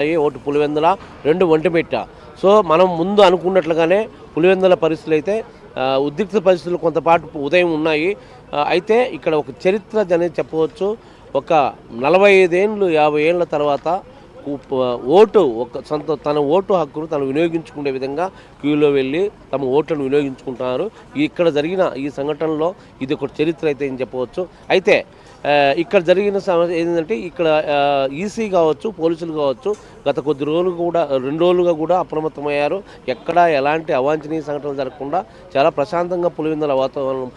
ఒకటి పులివెందుల, 2 ఒంటిమిట్ట. సో మనం ముందు అనుకున్నట్లుగానే పులివెందుల పరిస్థితులు అయితే ఉద్రిక్త పరిస్థితులు కొంతపాటు ఉదయం ఉన్నాయి. అయితే ఇక్కడ ఒక చరిత్ర అనేది చెప్పవచ్చు. ఒక 45 ఏళ్ళు 50 ఏళ్ళ తర్వాత ఓటు తన ఓటు హక్కును తను వినియోగించుకునే విధంగా క్యూలో వెళ్ళి తమ ఓట్లను వినియోగించుకుంటున్నారు. ఇక్కడ జరిగిన ఈ సంఘటనలో ఇది ఒక చరిత్ర అయితే అని చెప్పవచ్చు. అయితే ఇక్కడ జరిగిన సమస్య ఏంటంటే ఇక్కడ ఈసీ కావచ్చు, పోలీసులు కావచ్చు, గత కొద్ది రోజులు కూడా 2 రోజులుగా కూడా అప్రమత్తమయ్యారు. ఎక్కడా ఎలాంటి అవాంఛనీయ సంఘటనలు జరగకుండా చాలా ప్రశాంతంగా పులివెందుల వాతావరణం,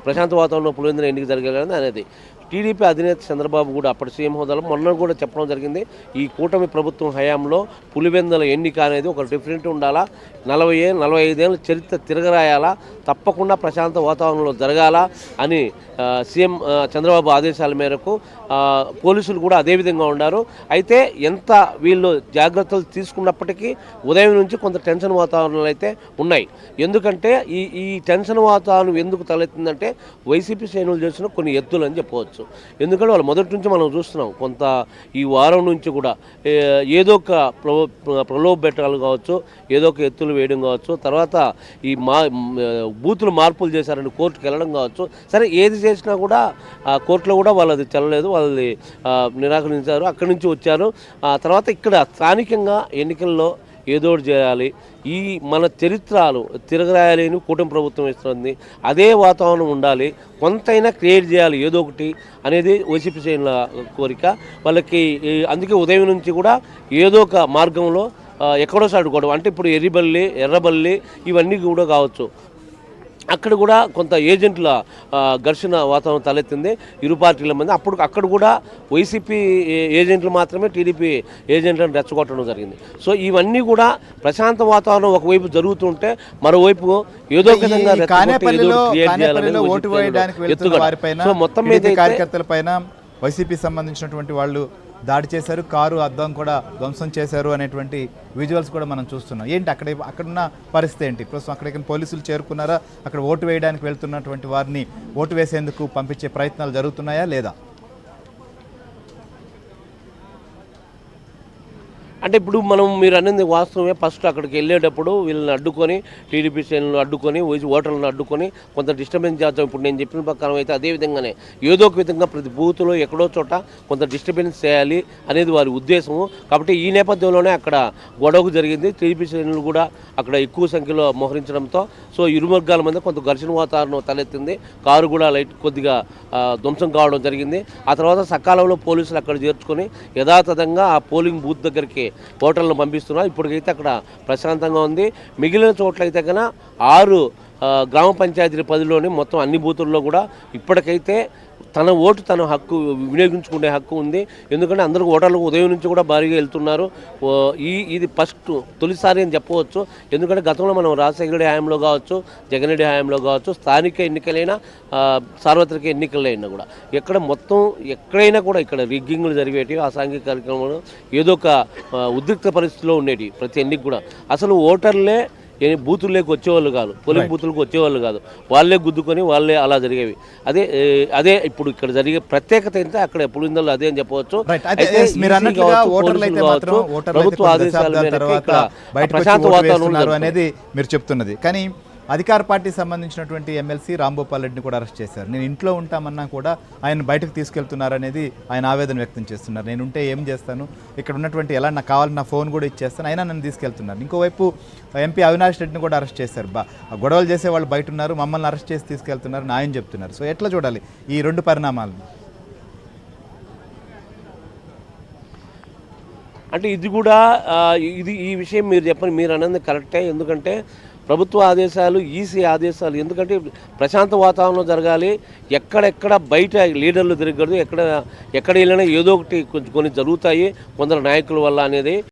ప్రశాంత వాతావరణంలో పులివెందుల ఎన్నిక జరగాలని అనేది టీడీపీ అధినేత చంద్రబాబు కూడా అప్పటి సీఎం హోదాలో మొన్న కూడా చెప్పడం జరిగింది. ఈ కూటమి ప్రభుత్వం హయాంలో పులివెందుల ఎన్నిక అనేది ఒక డిఫరెంట్ ఉండాలా, 45 ఏళ్ళ చరిత్ర తిరగరాయాలా, తప్పకుండా ప్రశాంత వాతావరణంలో జరగాల అని సీఎం చంద్రబాబు ఆదేశాల మేరకు పోలీసులు కూడా అదేవిధంగా ఉన్నారు. అయితే ఎంత వీళ్ళు జాగ్రత్తలు తీసుకున్నప్పటికీ ఉదయం నుంచి కొంత టెన్షన్ వాతావరణాలు అయితే ఉన్నాయి. ఎందుకంటే ఈ టెన్షన్ వాతావరణం ఎందుకు తలెత్తిందంటే వైసీపీ శ్రేణులు చేసిన కొన్ని ఎత్తులు అని చెప్పవచ్చు. ఎందుకంటే వాళ్ళు మొదటి నుంచి మనం చూస్తున్నాం, కొంత ఈ వారం నుంచి కూడా ఏదో ఒక ప్రలోభపెట్టాలు కావచ్చు, ఏదో ఒక ఎత్తులు వేయడం కావచ్చు, తర్వాత ఈ బూతులు మార్పులు చేశారని కోర్టుకు వెళ్ళడం కావచ్చు. సరే ఏది చేసినా కూడా కోర్టులో కూడా వాళ్ళది చెల్లలేదు, వాళ్ళది నిరాకరించారు. అక్కడి నుంచి వచ్చారు. తర్వాత ఇక్కడ స్థానికంగా ఎన్నికల్లో ఏదోటి చేయాలి, ఈ మన చరిత్రలు తిరగరాయాలని కూటమి ప్రభుత్వం ఇస్తుంది. అదే వాతావరణం ఉండాలి, కొంతైనా క్రియేట్ చేయాలి ఏదో ఒకటి అనేది వైసీపీ శ్రేణుల కోరిక. వాళ్ళకి అందుకే ఉదయం నుంచి కూడా ఏదో ఒక మార్గంలో ఎక్కడో సాడుకోవడం, అంటే ఇప్పుడు ఎర్రబల్లి ఇవన్నీ కూడా కావచ్చు. అక్కడ కూడా కొంత ఏజెంట్ల ఘర్షణ వాతావరణం తలెత్తింది ఇరు పార్టీల మధ్య. అక్కడ కూడా వైసీపీ ఏజెంట్లు మాత్రమే టీడీపీ ఏజెంట్లను రెచ్చగొట్టడం జరిగింది. సో ఇవన్నీ కూడా ప్రశాంత వాతావరణం ఒకవైపు జరుగుతుంటే మరోవైపు ఏదో విధంగా మొత్తం మీద కార్యకర్తల పైన వైసీపీ సంబంధించినటువంటి వాళ్ళు దాడి చేశారు, కారు అద్దం కూడా ధ్వంసం చేశారు అనేటువంటి విజువల్స్ కూడా మనం చూస్తున్నాం. ఏంటి అక్కడున్న పరిస్థితి ఏంటి? ప్రస్తుతం అక్కడికి పోలీసులు చేరుకున్నారా? అక్కడ ఓటు వేయడానికి వెళ్తున్నటువంటి వారిని ఓటు వేసేందుకు పంపించే ప్రయత్నాలు జరుగుతున్నాయా లేదా? అంటే ఇప్పుడు మీరు అనేది వాస్తవమే. ఫస్ట్ అక్కడికి వెళ్ళేటప్పుడు వీళ్ళని అడ్డుకొని, టీడీపీ శ్రేణులను అడ్డుకొని, ఓటర్లను అడ్డుకొని కొంత డిస్టర్బెన్స్ చేద్దాం. ఇప్పుడు నేను చెప్పిన ప్రకారం అయితే అదేవిధంగానే ఏదో ఒక విధంగా ప్రతి బూత్లో ఎక్కడో చోట కొంత డిస్టర్బెన్స్ చేయాలి అనేది వారి ఉద్దేశము. కాబట్టి ఈ నేపథ్యంలోనే అక్కడ గొడవకు జరిగింది. టీడీపీ శ్రేణులు కూడా అక్కడ ఎక్కువ సంఖ్యలో మోహరించడంతో సో ఇరు వర్గాల మధ్య కొంత ఘర్షణ వాతావరణం తలెత్తింది. కారు కూడా కొద్దిగా ధ్వంసం కావడం జరిగింది. ఆ తర్వాత సకాలంలో పోలీసులు అక్కడ చేర్చుకొని యథాతథంగా ఆ పోలింగ్ బూత్ దగ్గరికి ఓటర్లను పంపిస్తున్నారు. ఇప్పటికైతే అక్కడ ప్రశాంతంగా ఉంది. మిగిలిన చోట్లయితే కన్నా 6 గ్రామ పంచాయతీల పరిధిలోని మొత్తం అన్ని బూతుల్లో కూడా ఇప్పటికైతే తన ఓటు తన హక్కు వినియోగించుకునే హక్కు ఉంది. ఎందుకంటే అందరూ ఓటర్లకు ఉదయం నుంచి కూడా భారీగా వెళ్తున్నారు. ఇది తొలిసారి అని చెప్పవచ్చు. ఎందుకంటే గతంలో మనం రాజశేఖర హయాంలో కావచ్చు, జగన్ రెడ్డి హయాంలో కావచ్చు, స్థానిక ఎన్నికలైనా సార్వత్రిక ఎన్నికలైనా కూడా ఎక్కడైనా కూడా ఇక్కడ రిగ్గింగ్లు జరిగేవి, అసాంఘిక కార్యక్రమాలు ఏదో ఒక ఉద్రిక్త పరిస్థితిలో ఉండేవి. ప్రతి ఎన్నిక కూడా అసలు ఓటర్లే బూతుల్లోకి వచ్చేవాళ్ళు కాదు, పోలింగ్ బూతులకు వచ్చేవాళ్ళు కాదు, వాళ్ళే గుద్దుకొని వాళ్ళే అలా జరిగేవి. అదే ఇప్పుడు ఇక్కడ జరిగే ప్రత్యేకత అయితే అక్కడ పులివెందులలో అదే అని చెప్పవచ్చు. ప్రభుత్వ ఆదేశాల మేరకు ఇక్కడ ప్రశాంత వాతావరణం అనేది మీరు చెప్తున్నది. కానీ అధికార పార్టీకి సంబంధించినటువంటి ఎమ్మెల్సీ రాంభూపాల్ రెడ్డిని కూడా అరెస్ట్ చేశారు. నేను ఇంట్లో ఉంటామన్నా కూడా ఆయన బయటకు తీసుకెళ్తున్నారనేది ఆయన ఆవేదన వ్యక్తం చేస్తున్నారు. నేను ఉంటే ఏం చేస్తాను, ఇక్కడ ఉన్నటువంటి ఎలా నాకు కావాలని నా ఫోన్ కూడా ఇచ్చేస్తాను, అయినా నన్ను తీసుకెళ్తున్నారు. ఇంకోవైపు ఎంపీ అవినాష్ రెడ్డిని కూడా అరెస్ట్ చేశారు. గొడవలు చేసే వాళ్ళు బయట ఉన్నారు, మమ్మల్ని అరెస్ట్ చేసి తీసుకెళ్తున్నారు ఆయన చెప్తున్నారు. సో ఎట్లా చూడాలి ఈ 2 పరిణామాలను? అంటే ఇది కూడా ఈ విషయం మీరు అన్నది కరెక్టే. ఎందుకంటే ప్రభుత్వ ఆదేశాలు, ఈసీ ఆదేశాలు, ఎందుకంటే ప్రశాంత వాతావరణంలో జరగాలి. ఎక్కడెక్కడ బయట లీడర్లు తిరగకూడదు, ఎక్కడ వెళ్ళినా ఏదో ఒకటి కొన్ని జరుగుతాయి కొందరు నాయకుల వల్ల అనేది